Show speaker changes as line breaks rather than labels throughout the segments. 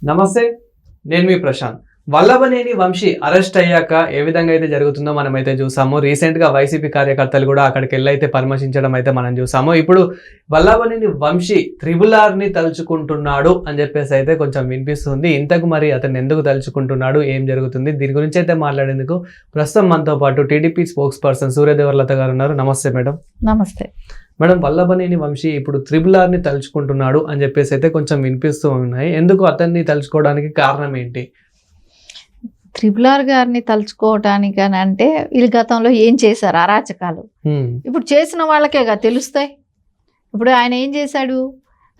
నమస్తే, నేను మీ ప్రశాంత్. వల్లభనేని వంశీ అరెస్ట్ అయ్యాక ఏ విధంగా అయితే జరుగుతుందో మనమైతే చూసాము. రీసెంట్గా వైసీపీ కార్యకర్తలు కూడా అక్కడికి వెళ్ళైతే పరామర్శించడం అయితే మనం చూసాము. ఇప్పుడు వల్లభనేని వంశీ త్రిబుల్-ఆర్ని తలుచుకుంటున్నాడు అని చెప్పేసి అయితే కొంచెం వినిపిస్తుంది. ఇంతకు మరి అతను ఎందుకు తలుచుకుంటున్నాడు, ఏం జరుగుతుంది, దీని గురించి అయితే మాట్లాడేందుకు ప్రస్తుతం మనతో పాటు టీడీపీ స్పోక్స్ పర్సన్ సూర్యదేవర్లత గారు ఉన్నారు. నమస్తే మేడం.
నమస్తే
మేడం, వల్లభనేని వంశీ ఇప్పుడు త్రిబుల్-ఆర్ని తలుచుకుంటున్నాడు అని చెప్పేసి అయితే కొంచెం వినిపిస్తూ ఉన్నాయి. ఎందుకు అతన్ని తలుచుకోవడానికి కారణం ఏంటి?
త్రిబుల్-ఆర్ గారిని తలుచుకోవటానికి అని అంటే వీళ్ళు గతంలో ఏం చేశారు అరాచకాలు ఇప్పుడు చేసిన వాళ్ళకేగా తెలుస్తాయి. ఇప్పుడు ఆయన ఏం చేశాడు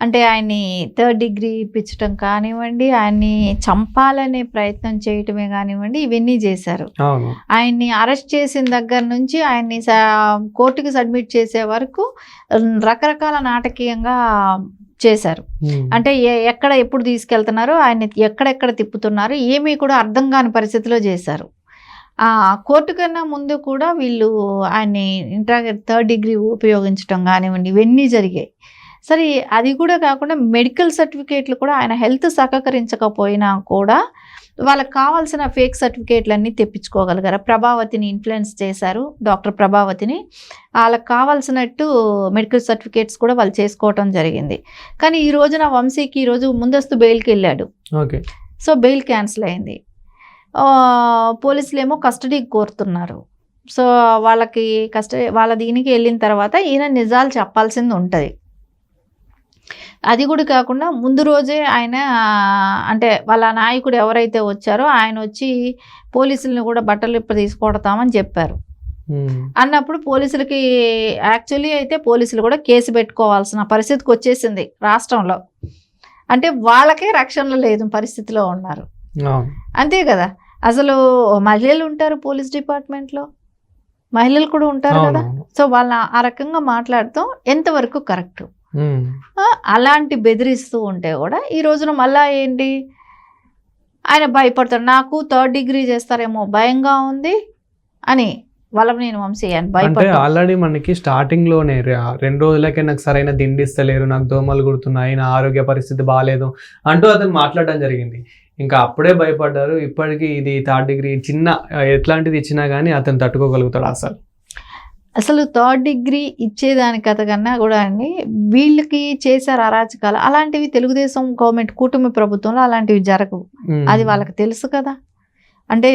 అంటే ఆయన్ని 3rd డిగ్రీ ఇప్పించడం కానివ్వండి, ఆయన్ని చంపాలనే ప్రయత్నం చేయటమే కానివ్వండి, ఇవన్నీ చేశారు. ఆయన్ని అరెస్ట్ చేసిన దగ్గర నుంచి ఆయన్ని కోర్టుకి సబ్మిట్ చేసే వరకు రకరకాల నాటకీయంగా చేశారు. అంటే ఎక్కడ ఎప్పుడు తీసుకెళ్తున్నారు, ఆయన ఎక్కడెక్కడ తిప్పుతున్నారు, ఏమీ కూడా అర్థం కాని పరిస్థితిలో చేశారు. కోర్టు కన్నా ముందు కూడా వీళ్ళు ఆయన్ని 3rd డిగ్రీ ఉపయోగించడం కానివ్వండి, ఇవన్నీ జరిగాయి. సరే, అది కూడా కాకుండా మెడికల్ సర్టిఫికేట్లు కూడా ఆయన హెల్త్ సహకరించకపోయినా కూడా వాళ్ళకి కావాల్సిన ఫేక్ సర్టిఫికేట్లన్నీ తెప్పించుకోగలిగారు. ప్రభావతిని ఇన్ఫ్లుయెన్స్ చేశారు, డాక్టర్ ప్రభావతిని. వాళ్ళకి కావాల్సినట్టు మెడికల్ సర్టిఫికేట్స్ కూడా వాళ్ళు చేసుకోవటం జరిగింది. కానీ ఈ రోజున వంశీకి ఈరోజు ముందస్తు బెయిల్కి వెళ్ళాడు. సో బెయిల్ క్యాన్సిల్ అయింది. పోలీసులు ఏమో కస్టడీకి కోరుతున్నారు. సో వాళ్ళకి వాళ్ళ దీనికి వెళ్ళిన తర్వాత ఈయన నిజాలు చెప్పాల్సింది ఉంటుంది. అది కూడా కాకుండా ముందు రోజే ఆయన అంటే వాళ్ళ నాయకుడు ఎవరైతే వచ్చారో ఆయన వచ్చి పోలీసులను కూడా బట్టలు తీసుకొడతామని చెప్పారు. అన్నప్పుడు పోలీసులకి యాక్చువల్లీ అయితే పోలీసులు కూడా కేసు పెట్టుకోవాల్సిన పరిస్థితికి వచ్చేసింది రాష్ట్రంలో. అంటే వాళ్ళకే రక్షణ లేదు పరిస్థితిలో ఉన్నారు. అంతే కదా, అసలు మహిళలు ఉంటారు పోలీస్ డిపార్ట్మెంట్లో, మహిళలు కూడా ఉంటారు కదా. సో వాళ్ళ ఆ రకంగా మాట్లాడటం ఎంతవరకు కరెక్ట్? అలాంటి బెదిరిస్తూ ఉంటే కూడా ఈ రోజున మళ్ళా ఏంటి, ఆయన భయపడతాడు. నాకు 3rd డిగ్రీ చేస్తారేమో భయంగా ఉంది అని వల్లభనేని వంశీ అని భయపడతాడు.
ఆల్రెడీ మనకి స్టార్టింగ్ లోనే 2 రోజులకే నాకు సరైన దిండిస్తలేరు, నాకు దోమలు కుడుతున్నాయి, నా ఆరోగ్య పరిస్థితి బాగాలేదు అంటూ అతను మాట్లాడడం జరిగింది. ఇంకా అప్పుడే భయపడ్డారు. ఇప్పటికీ ఇది 3rd డిగ్రీ చిన్న ఎట్లాంటిది ఇచ్చినా కానీ అతను తట్టుకోగలుగుతాడు.
అసలు 3rd డిగ్రీ ఇచ్చేదాని కథ కన్నా కూడా అండి వీళ్ళకి చేశారు అరాచకాలు. అలాంటివి తెలుగుదేశం గవర్నమెంట్ కూటమి ప్రభుత్వంలో అలాంటివి జరగవు. అది వాళ్ళకి తెలుసు కదా. అంటే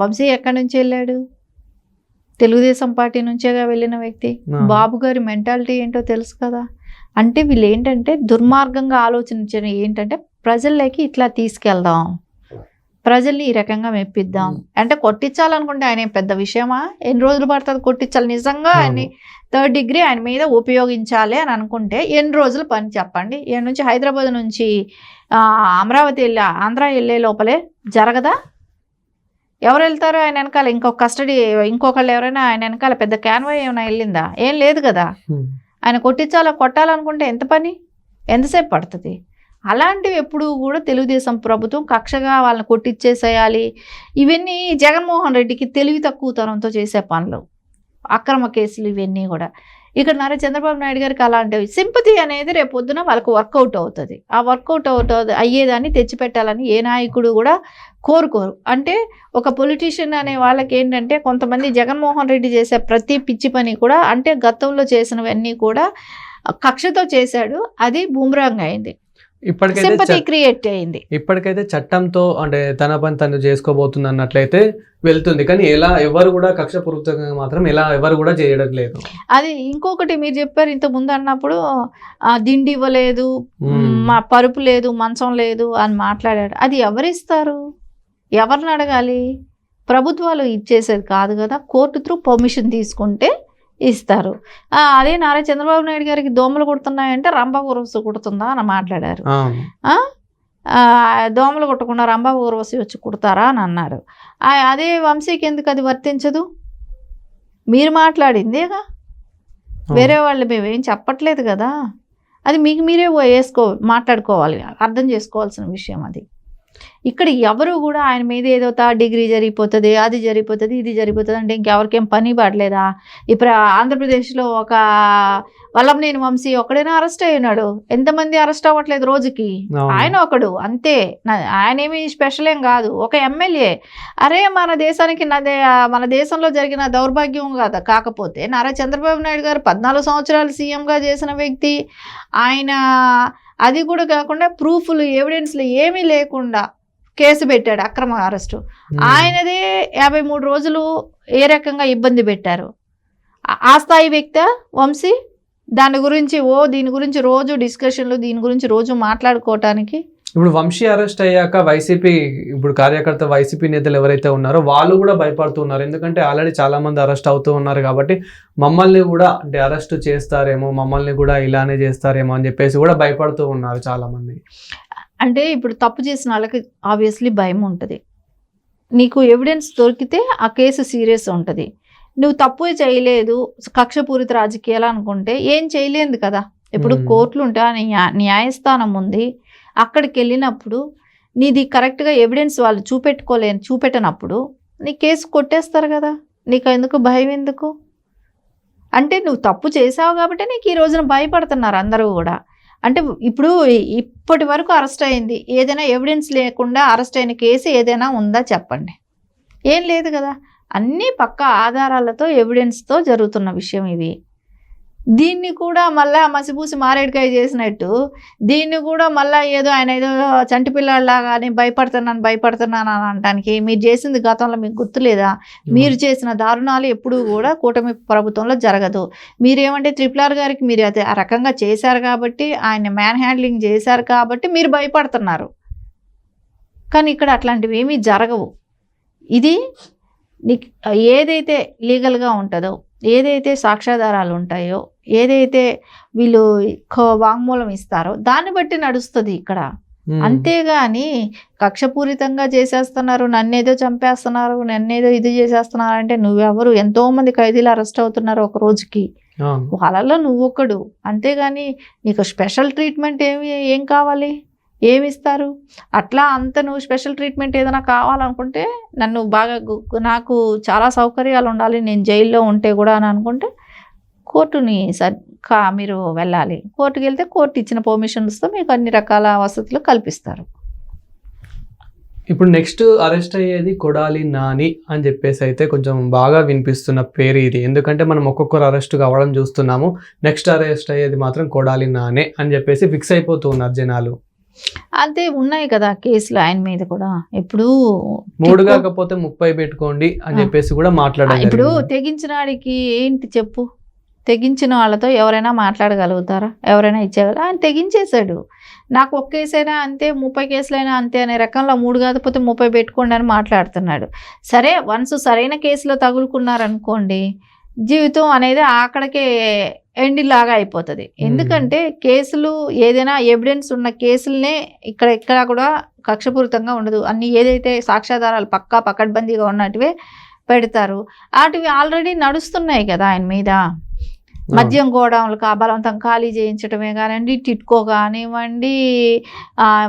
వంశీ ఎక్కడి నుంచి వెళ్ళాడు? తెలుగుదేశం పార్టీ నుంచేగా వెళ్ళిన వ్యక్తి. బాబు గారి మెంటాలిటీ ఏంటో తెలుసు కదా. అంటే వీళ్ళు ఏంటంటే దుర్మార్గంగా ఆలోచించడం ఏంటంటే ప్రజల్లోకి ఇట్లా తీసుకెళ్దాం, ప్రజల్ని ఈ రకంగా మెప్పిద్దాం అంటే కొట్టించాలనుకుంటే ఆయన పెద్ద విషయమా? ఎన్ని రోజులు పడుతుంది కొట్టించాలి? నిజంగా ఆయన్ని 3rd డిగ్రీ ఆయన మీద ఉపయోగించాలి అని అనుకుంటే ఎన్ని రోజులు పని చెప్పండి. ఈయన నుంచి హైదరాబాద్ నుంచి అమరావతి వెళ్ళి ఆంధ్ర వెళ్ళే లోపలే జరగదా? ఎవరు వెళ్తారు ఆయన వెనకాల? ఇంకొకళ్ళు ఎవరైనా ఆయన వెనకాల పెద్ద క్యాన్వాయ్ ఏమైనా వెళ్ళిందా? ఏం లేదు కదా. ఆయన కొట్టాలనుకుంటే ఎంత పని, ఎంతసేపు పడుతుంది? అలాంటివి ఎప్పుడు కూడా తెలుగుదేశం ప్రభుత్వం కక్షగా వాళ్ళని కొట్టించేసేయాలి. ఇవన్నీ జగన్మోహన్ రెడ్డికి తెలివి తక్కువతనంతో చేసే పనులు, అక్రమ కేసులు ఇవన్నీ కూడా. ఇక్కడ చంద్రబాబు నాయుడు గారికి అలాంటివి సింపతి అనేది రేపు పొద్దున వాళ్ళకు వర్కౌట్ అవుతుంది. ఆ వర్కౌట్ అయ్యేదాన్ని తెచ్చిపెట్టాలని ఏ నాయకుడు కూడా కోరుకోరు. అంటే ఒక పొలిటీషియన్ అనే వాళ్ళకి ఏంటంటే కొంతమంది జగన్మోహన్ రెడ్డి చేసే ప్రతి పిచ్చి పని కూడా అంటే గతంలో చేసినవన్నీ కూడా కక్షతో చేశాడు, అది బూమరాంగ్ అయింది,
ఇప్పటికైతే చట్టంతో అంటే తన పని తను చేసుకోబోతుంది అన్నట్లయితే వెళ్తుంది. కానీ ఎవరు కూడా కక్షపూర్వకంగా మాత్రం ఎవరు కూడా చేయడం లేదు.
అది ఇంకొకటి మీరు చెప్పారు ఇంత ముందు అన్నప్పుడు దిండి ఇవ్వలేదు, మా పరుపు లేదు, మంచం లేదు అని మాట్లాడాడు. అది ఎవరిస్తారు? ఎవరిని అడగాలి? ప్రభుత్వాలు ఇచ్చేసేది కాదు కదా, కోర్టు త్రూ పర్మిషన్ తీసుకుంటే ఇస్తారు. అదే నారా చంద్రబాబు నాయుడు గారికి దోమలు కుడుతున్నాయంటే రంభా ఊర్వశి కుడుతుందా అని మాట్లాడారు. దోమలు కుట్టకుండా రంభా ఊర్వశి వచ్చి కుడతారా అని అన్నారు. అదే వంశీకి ఎందుకు అది వర్తించదు? మీరు మాట్లాడిందేగా, వేరే వాళ్ళు మేమేం చెప్పట్లేదు కదా. అది మీకు మీరే మాట్లాడుకోవాలి, అర్థం చేసుకోవాల్సిన విషయం అది. ఇక్కడ ఎవరు కూడా ఆయన మీద ఏదో 3rd డిగ్రీ జరిగిపోతుంది, అది జరిగిపోతుంది, ఇది జరిగిపోతుంది అంటే ఇంకెవరికేం పని పడలేదా? ఇప్పుడు ఆంధ్రప్రదేశ్లో ఒక వల్లభనేని వంశీ ఒక్కడైనా అరెస్ట్ అయి ఉన్నాడు. ఎంతమంది అరెస్ట్ అవ్వట్లేదు రోజుకి? ఆయన ఒకడు అంతే. ఆయన ఏమి స్పెషల్ ఏం కాదు, ఒక ఎమ్మెల్యే. అరే మన దేశానికి మన దేశంలో జరిగిన దౌర్భాగ్యం కదా. కాకపోతే నారా చంద్రబాబు నాయుడు గారు 14 సంవత్సరాలు సీఎంగా చేసిన వ్యక్తి. ఆయన అది కూడా కాకుండా ప్రూఫ్లు, ఎవిడెన్స్లు ఏమీ లేకుండా కేసు పెట్టాడు, అక్రమ అరెస్టు. ఆయనదే 53 రోజులు ఏ రకంగా ఇబ్బంది పెట్టారు. ఆ స్థాయి వ్యక్తి వంశీ. దీని గురించి రోజు డిస్కషన్లు, దీని గురించి రోజు మాట్లాడుకోవటానికి.
ఇప్పుడు వంశీ అరెస్ట్ అయ్యాక వైసీపీ వైసీపీ నేతలు ఎవరైతే ఉన్నారో వాళ్ళు కూడా భయపడుతున్నారు. ఎందుకంటే ఆల్రెడీ చాలా మంది అరెస్ట్ అవుతూ ఉన్నారు కాబట్టి మమ్మల్ని కూడా అంటే అరెస్ట్ చేస్తారేమో, మమ్మల్ని కూడా ఇలానే చేస్తారేమో అని చెప్పేసి కూడా భయపడుతూ ఉన్నారు చాలా మంది.
అంటే ఇప్పుడు తప్పు చేసిన వాళ్ళకి ఆబ్వియస్లీ భయం ఉంటుంది. నీకు ఎవిడెన్స్ దొరికితే ఆ కేసు సీరియస్ ఉంటుంది. నువ్వు తప్పు చేయలేదు, కక్షపూరిత రాజకీయాలు అనుకుంటే ఏం చేయలేదు కదా. ఇప్పుడు కోర్టులు ఉంటే న్యాయస్థానం ఉంది, అక్కడికి వెళ్ళినప్పుడు నీది కరెక్ట్గా ఎవిడెన్స్ వాళ్ళు చూపెట్టనప్పుడు నీ కేసు కొట్టేస్తారు కదా. నీకు ఎందుకు భయం ఎందుకు? అంటే నువ్వు తప్పు చేసావు కాబట్టి నీకు ఈ రోజున భయపడుతున్నారు అందరూ కూడా. అంటే ఇప్పుడు ఇప్పటి వరకు అరెస్ట్ అయింది, ఏదైనా ఎవిడెన్స్ లేకుండా అరెస్ట్ అయిన కేసు ఏదైనా ఉందా చెప్పండి? ఏం లేదు కదా. అన్నీ పక్కా ఆధారాలతో, ఎవిడెన్స్తో జరుగుతున్న విషయం ఇవి. దీన్ని కూడా మళ్ళీ మసిపూసి మారేడుకాయ చేసినట్టు దీన్ని కూడా మళ్ళీ ఆయన ఏదో చంటి పిల్లాడిలాగా భయపడుతున్నాను అని అనడానికి మీరు చేసింది గతంలో మీకు గుర్తులేదా? మీరు చేసిన దారుణాలు ఎప్పుడు కూడా కూటమి ప్రభుత్వంలో జరగదు. మీరేమంటే RRR గారికి మీరు అది ఆ రకంగా చేశారు కాబట్టి, ఆయన మ్యాన్ హ్యాండ్లింగ్ చేశారు కాబట్టి మీరు భయపడుతున్నారు. కానీ ఇక్కడ అట్లాంటివి ఏమీ జరగవు. ఇది నీకు ఏదైతే లీగల్గా ఉంటుందో, ఏదైతే సాక్ష్యాధారాలు ఉంటాయో, ఏదైతే వీళ్ళు వాంగ్మూలం ఇస్తారో దాన్ని బట్టి నడుస్తుంది ఇక్కడ. అంతేగాని కక్షపూరితంగా చేసేస్తున్నారు, నన్నేదో చంపేస్తున్నారు, నన్నేదో ఇది చేసేస్తున్నారు అంటే నువ్వెవరు? ఎంతో మంది ఖైదీలు అరెస్ట్ అవుతున్నారు ఒక రోజుకి, వాళ్ళలో నువ్వొక్కడు. అంతేగాని నీకు స్పెషల్ ట్రీట్మెంట్ ఏం కావాలి, ఏమిస్తారు? అట్లా అంత నువ్వు స్పెషల్ ట్రీట్మెంట్ ఏదైనా కావాలనుకుంటే, నన్ను బాగా నాకు చాలా సౌకర్యాలు ఉండాలి, నేను జైల్లో ఉంటే కూడా అని అనుకుంటే కోర్టుని మీరు వెళ్ళాలి. కోర్టుకి వెళ్తే కోర్టు ఇచ్చిన పర్మిషన్స్తో మీకు అన్ని రకాల వసతులు కల్పిస్తారు.
ఇప్పుడు నెక్స్ట్ అరెస్ట్ అయ్యేది కొడాలి నాని అని చెప్పేసి అయితే కొంచెం బాగా వినిపిస్తున్న పేరు ఇది. ఎందుకంటే మనం ఒక్కొక్కరు అరెస్ట్ కావడం చూస్తున్నాము. నెక్స్ట్ అరెస్ట్ అయ్యేది మాత్రం కొడాలి నానే అని చెప్పేసి ఫిక్స్ అయిపోతూ ఉన్నారు జనాలు.
అంతే ఉన్నాయి కదా కేసులు ఆయన మీద కూడా. ఇప్పుడు
3 కాకపోతే 30 పెట్టుకోండి అని చెప్పేసి కూడా మాట్లాడారు.
ఇప్పుడు తెగించిన వాడికి ఏంటి చెప్పు? తెగించిన వాళ్ళతో ఎవరైనా మాట్లాడగలుగుతారా? ఎవరైనా ఇచ్చేవారు? ఆయన తెగించేశాడు. నాకు ఒక్క కేసైనా అంతే, 30 కేసులైనా అంతే అనే రకంలో 3 కాకపోతే 30 పెట్టుకోండి అని మాట్లాడుతున్నాడు. సరే, వన్స్ సరైన కేసులో తగులుకున్నారనుకోండి, జీవితం అనేది అక్కడికే ఎండ్ లాగా అయిపోతుంది. ఎందుకంటే కేసులు ఏదైనా ఎవిడెన్స్ ఉన్న కేసులనే ఇక్కడ కూడా కక్షపూరితంగా ఉండదు. అన్ని ఏదైతే సాక్ష్యాధారాలు పకడ్బందీగా ఉన్నటివే పెడతారు. వాటివి ఆల్రెడీ నడుస్తున్నాయి కదా ఆయన మీద. మద్యం గోడౌన్లు బలవంతం ఖాళీ చేయించడమే కానివ్వండి, టిట్కో కానివ్వండి,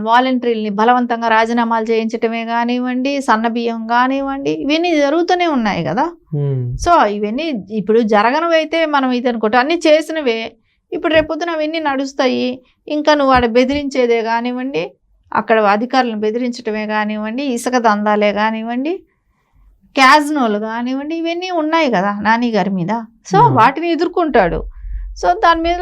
వాలంటీర్ని బలవంతంగా రాజీనామాలు చేయించడమే కానివ్వండి, సన్నబియ్యం కానివ్వండి, ఇవన్నీ జరుగుతూనే ఉన్నాయి కదా. సో ఇవన్నీ ఇప్పుడు జరగనివైతే మనం ఇది అనుకుంటాం, అన్నీ చేసినవే. ఇప్పుడు రేపొద్దున అవన్నీ నడుస్తాయి. ఇంకా నువ్వు వాడు బెదిరించేదే కానివ్వండి, అక్కడ అధికారులను బెదిరించడమే కానివ్వండి, ఇసుక దందాలే కానివ్వండి, క్యాజినోలు కానివ్వండి, ఇవన్నీ ఉన్నాయి కదా నాని గారి మీద. సో వాటిని ఎదుర్కొంటాడు. సో దాని మీద